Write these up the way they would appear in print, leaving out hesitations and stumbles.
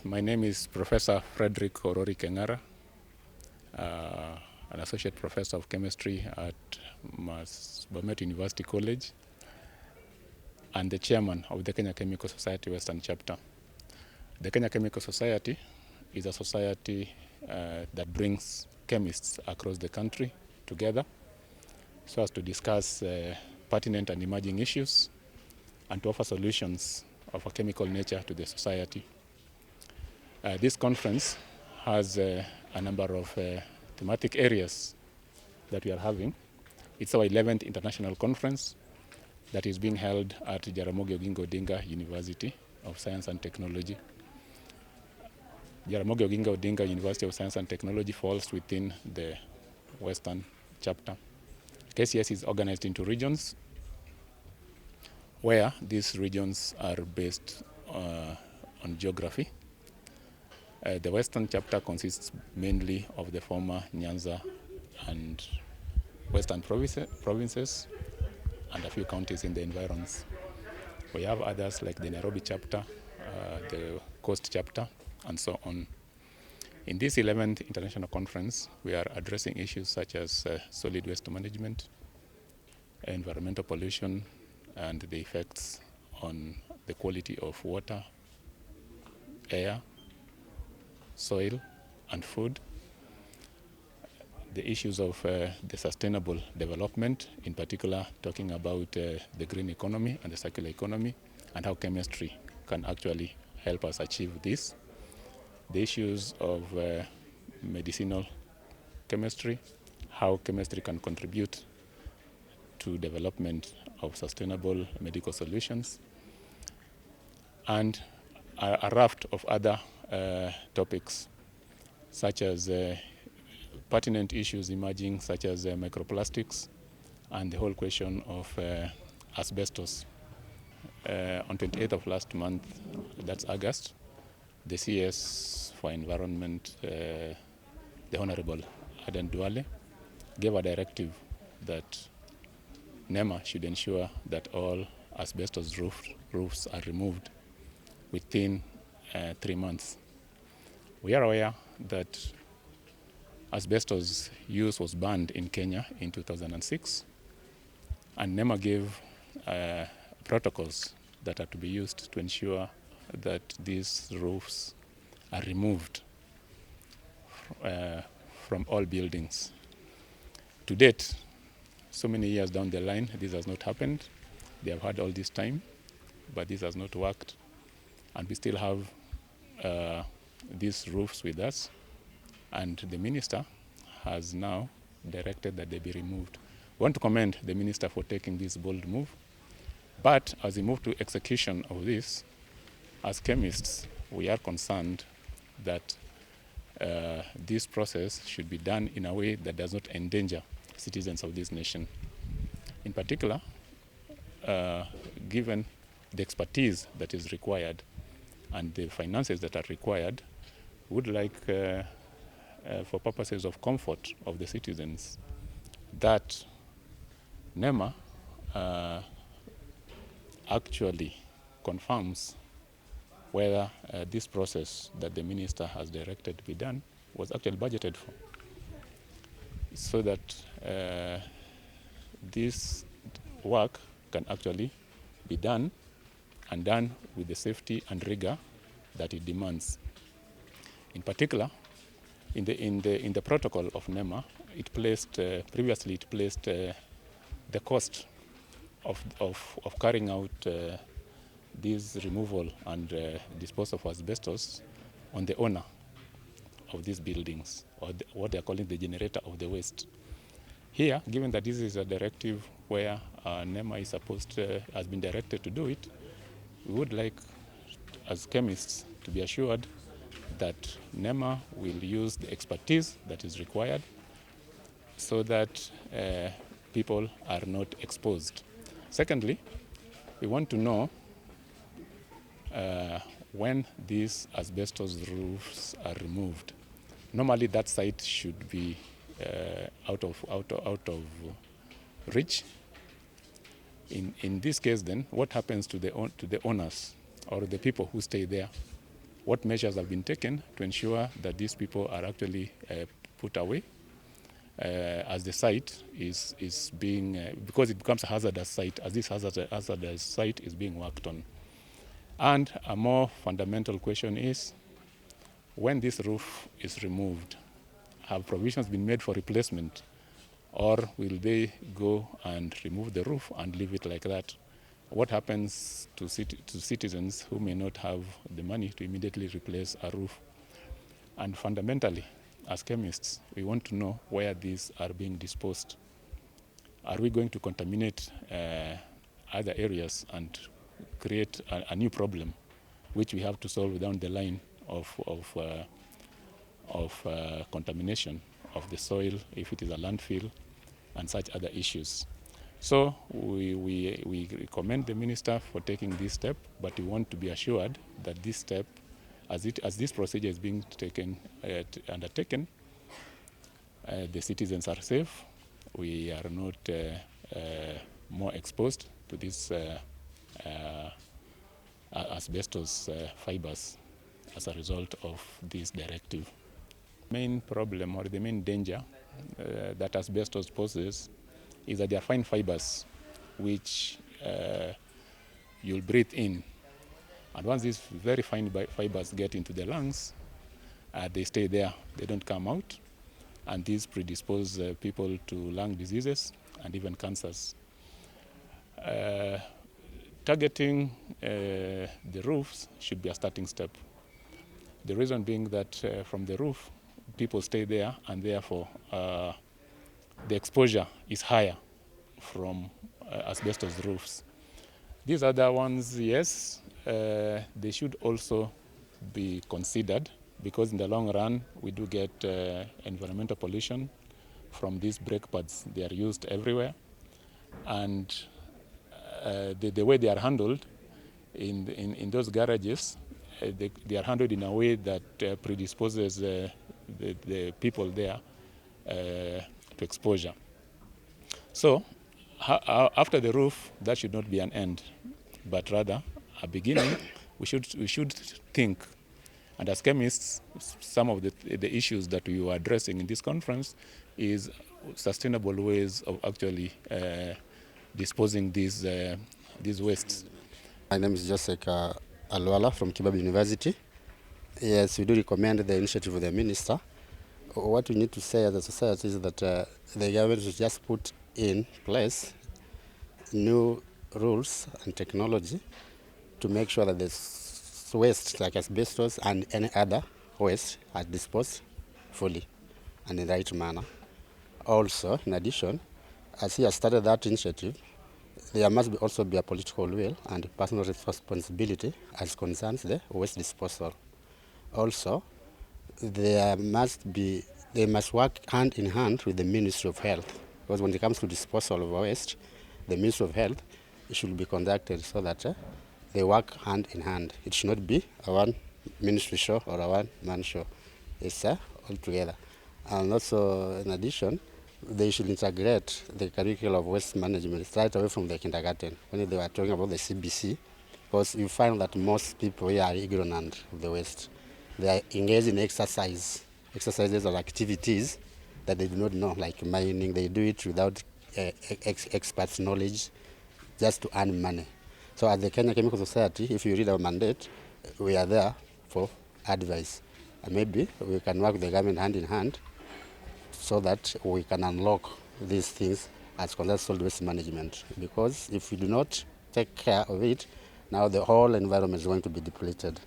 My name is Professor Frederick Orori Kengara, an associate professor of chemistry at Bomet University College and the chairman of the Kenya Chemical Society Western Chapter. The Kenya Chemical Society is a society that brings chemists across the country together so as to discuss pertinent and emerging issues and to offer solutions of a chemical nature to the society. This conference has a number of thematic areas that we are having. It's our 11th international conference that is being held at Jaramogi Oginga Odinga University of Science and Technology. Jaramogi Oginga Odinga University of Science and Technology falls within the Western chapter. KCS is organized into regions where these regions are based on geography. The Western chapter consists mainly of the former Nyanza and Western provinces and a few counties in the environs. We have others like the Nairobi chapter, the Coast chapter, and so on. In this 11th international conference, we are addressing issues such as solid waste management, environmental pollution, and the effects on the quality of water, air, soil, and food, the issues of the sustainable development, in particular talking about the green economy and the circular economy, and how chemistry can actually help us achieve this, the issues of medicinal chemistry, how chemistry can contribute to development of sustainable medical solutions, and a raft of other topics such as pertinent issues emerging such as microplastics and the whole question of asbestos. On 28th of last month, that's August, the CS for Environment, the Honorable Duale, gave a directive that NEMA should ensure that all asbestos roofs are removed within 3 months. We are aware that asbestos use was banned in Kenya in 2006, and NEMA gave protocols that are to be used to ensure that these roofs are removed from all buildings. To date, so many years down the line, this has not happened. They have had all this time, but this has not worked. And we still have these roofs with us, and the minister has now directed that they be removed. We want to commend the minister for taking this bold move, but as we move to execution of this, as chemists, we are concerned that this process should be done in a way that does not endanger citizens of this nation. In particular, given the expertise that is required and the finances that are required, we would like, for purposes of comfort of the citizens, that NEMA actually confirms whether this process that the minister has directed to be done was actually budgeted for, so that this work can actually be done and done with the safety and rigor that it demands. In particular, in the protocol of NEMA, it placed previously the cost of carrying out this removal and disposal of asbestos on the owner of these buildings, or what they are calling the generator of the waste. Here, given that this is a directive where NEMA is has been directed to do it, we would like, as chemists, to be assured that NEMA will use the expertise that is required so that people are not exposed. Secondly, we want to know when these asbestos roofs are removed. Normally, that site should be out of reach. In this case, then, what happens to the owners or the people who stay there? what measures have been taken to ensure that these people are actually put away as the site is being, because it becomes a hazardous site, as this hazardous site is being worked on. And a more fundamental question is, when this roof is removed, have provisions been made for replacement, or will they go and remove the roof and leave it like that? What happens to citizens who may not have the money to immediately replace a roof? And fundamentally, as chemists, we want to know where these are being disposed. Are we going to contaminate other areas and create a new problem, which we have to solve down the line of contamination of the soil, if it is a landfill, and such other issues? So we commend the minister for taking this step, but we want to be assured that this step, as this procedure is being undertaken, the citizens are safe. We are not more exposed to this asbestos fibers as a result of this directive. Main problem, or the main danger that asbestos poses, is that they are fine fibers which you'll breathe in. And once these very fine fibers get into the lungs, they stay there, they don't come out. And these predispose people to lung diseases and even cancers. Targeting the roofs should be a starting step. The reason being that from the roof, people stay there, and therefore the exposure is higher from asbestos roofs. These other ones, yes, they should also be considered, because in the long run, we do get environmental pollution from these brake pads. They are used everywhere. And the way they are handled in those garages, they are handled in a way that predisposes the people there to exposure. So after the roof, that should not be an end, but rather a beginning. We should think. And as chemists, some of the issues that we were addressing in this conference is sustainable ways of actually disposing these wastes. My name is Joseph Alwala from Kibab University. Yes, we do recommend the initiative of the minister. What we need to say as a society is that the government should just put in place new rules and technology to make sure that this waste like asbestos and any other waste are disposed fully and in the right manner. Also, in addition, as he has started that initiative, there must also be a political will and personal responsibility as concerns the waste disposal. Also, they must work hand in hand with the Ministry of Health, because when it comes to disposal of waste, the Ministry of Health should be conducted so that they work hand in hand. It should not be a one ministry show or a one-man show. It's all together. And also, in addition, they should integrate the curriculum of waste management right away from the kindergarten, when they were talking about the CBC, because you find that most people here are ignorant of the waste. They are engaged in exercises or activities that they do not know, like mining. They do it without experts' knowledge, just to earn money. So as the Kenya Chemical Society, if you read our mandate, we are there for advice. And maybe we can work with the government hand in hand so that we can unlock these things as concerns solid waste management. Because if we do not take care of it, now the whole environment is going to be depleted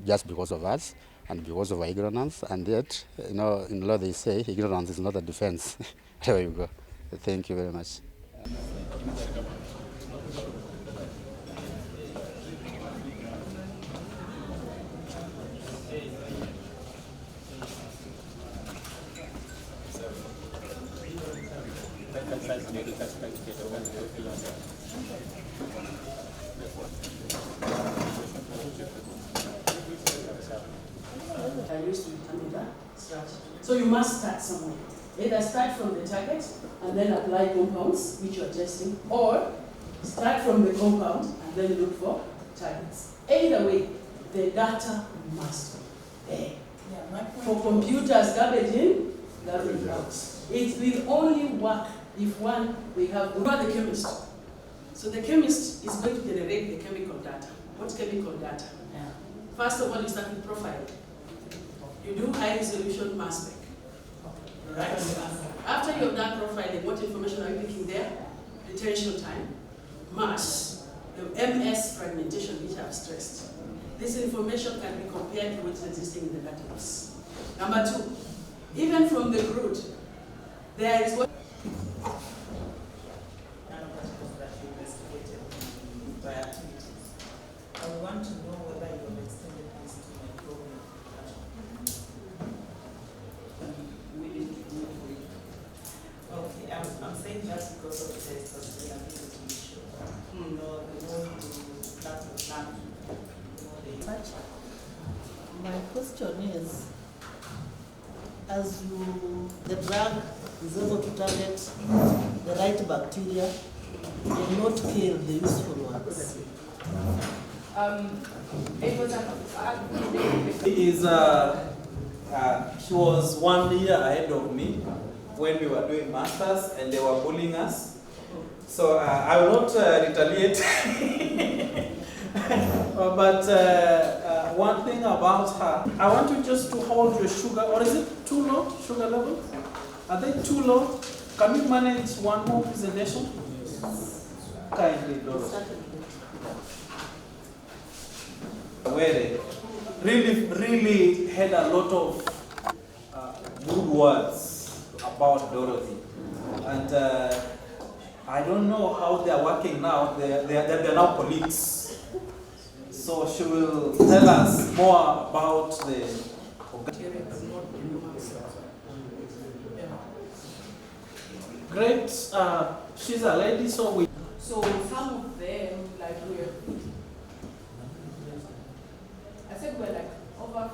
just because of us and because of our ignorance. And yet, in law they say ignorance is not a defense. There you go. Thank you very much. So you must start somewhere. Either start from the target and then apply compounds which you are testing, or start from the compound and then look for targets. Either way, the data must be there. Yeah, my point For computers, garbage in, garbage out. It will only work if we have the chemist. So the chemist is going to generate the chemical data. What's chemical data? Yeah. First of all, you start with profile. You do high resolution mass spec. Right? After you've done profiling, what information are you picking there? Retention time, mass, the MS fragmentation, which I've stressed. This information can be compared to what's existing in the database. Number two, even from the root, there is what I want to know whether you have extended this to my program. Okay, I'm saying that because of the sustainability issue. You know, the more you plant the plant, the more they touch. My question is, as the drug is able to target the right bacteria and not kill the useful ones. She was 1 year ahead of me when we were doing masters and they were bullying us. So I will not retaliate. But one thing about her, I want you just to hold your sugar, or is it too low, sugar level? Are they too low? Can you manage one more presentation? Kindly, Doro. Where really had a lot of good words about Dorothy. And I don't know how they are working now. They're now colleagues. So she will tell us more about the great. She's a lady, so we. So some of them, like I said, we're like over